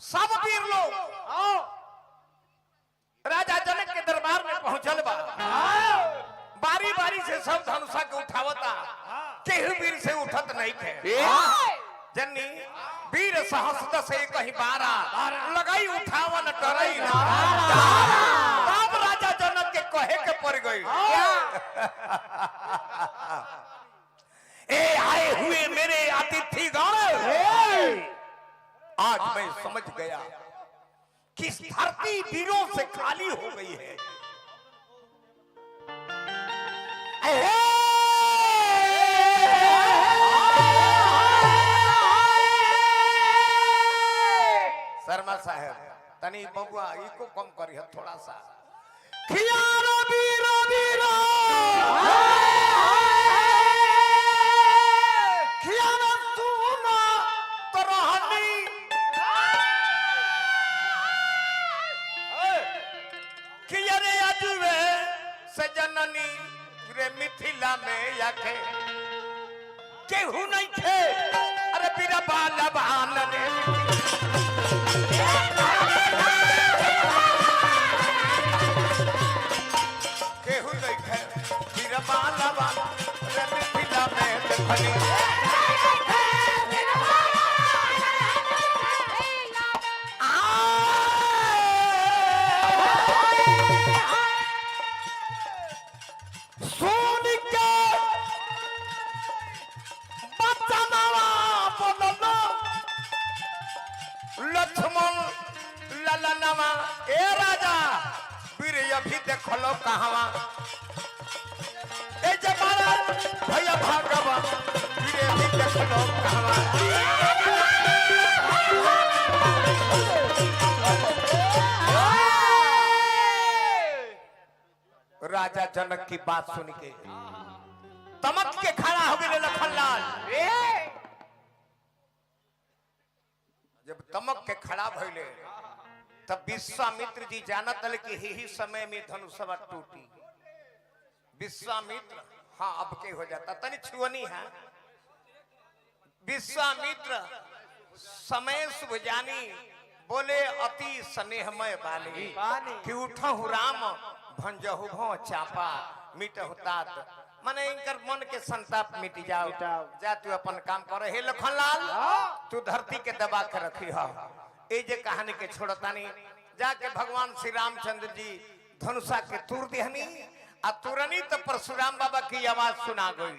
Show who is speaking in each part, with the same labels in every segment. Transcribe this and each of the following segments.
Speaker 1: सब वीर लोग राजा जनक के दरबार में पहुंचल बा। बारी बारी से सब धनुषा के उठावता, केहू वीर से उठत नहीं थे। जन्नी वीर सहस्त्र से कहीं बारा लगाई उठावन डरई ना। तब राजा जनक के कहे के पड़ गई, ए आए हुए मेरे अतिथि गण, आज मैं समझ गया कि इस धरती वीरों से खाली हो गई है। शर्मा साहब तनी बबुआ इको कम करी है थोड़ा सा। खियारो वीरो वीरो खियारो सुना तरहनी खियारे अजुवे सजननी रे मिथिला में याखे केहू नहीं थे। अरे बीरा बाला बाल रे केहू नहीं थे। बीरा बाला बाल रे मिथिला में देखनी लक्ष्मण ललनवा। ए राजा वीर अभी देखलो कहवा, ए जमाना भैया भागवा वीर अभी देखलो कहवा। राजा जनक की बात सुन के तमक के खड़ा हो गए लखनलाल। जब तमक के खड़ा भइले तब विश्वामित्र जी जानत हल कि यही समय में धनुषवा टूटी। विश्वामित्र हाँ अब के हो जाता तनी छुअनी है। विश्वामित्र समय शुभ जानी बोले अति स्नेहमय बाली कि उठहु राम भंजहु भौ चापा मिटहु तात। माने इनकर मन के संताप मिट जाओ। जा तू अपन काम कर। हे लखनलाल तू धरती के दबा के रखी हो। ए जे कहानी के छोड़तानी जाके भगवान श्री रामचंद्र जी धनुषा के तूर दिहनी आ तुरनी तो परशुराम बाबा की आवाज सुना गई।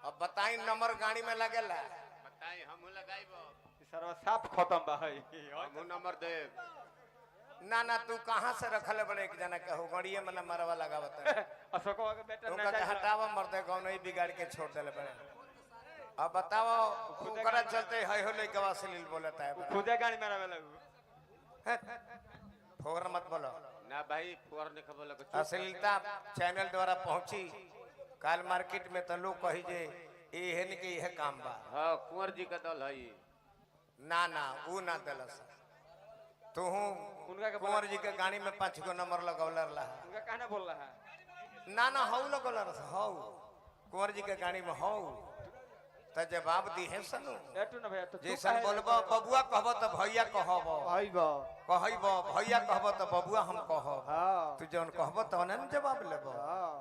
Speaker 1: अब बताई नंबर गाड़ी में लगेला बताई हम लगाइबो सर्व साफ खत्म बा है हम नंबर दे ना ना तू कहां से रखले बड़े एक जना के हो गड़िए में मरवा लगावत है। अशोकवा के बेटा ना जा हटावा मरते कौन नहीं बिगाड़ के छोड़ देले बड़े। अब बताओ ओकरा चलते है हो लइकवा से लील बोलता है खुदे गाड़ी में आवे लगू। फोर मत बोलो ना भाई फोर ने खबर लगे। अश्लीलता चैनल द्वारा पहुंची काल मार्केट में तो लोग कही जे एहन के यह काम बा। हां कुंवर जी का दल है ना ना वो ना दलस तू उनका कुंवर जी के गाड़ी में 5 गो नंबर लगौलर ला। उनका कहना बोल रहा है ना ना हौ लगौलर हौ कुंवर जी के गाड़ी में हौ त जवाब दी है सनु एटू ना भैया तो जैसन बोलबो बबुआ कहबो त भैया कहबो कहइबो कहइबो भैया कहबो त बबुआ हम कहब। हां तू जौन कहबो त ओने जवाब लेबो। हां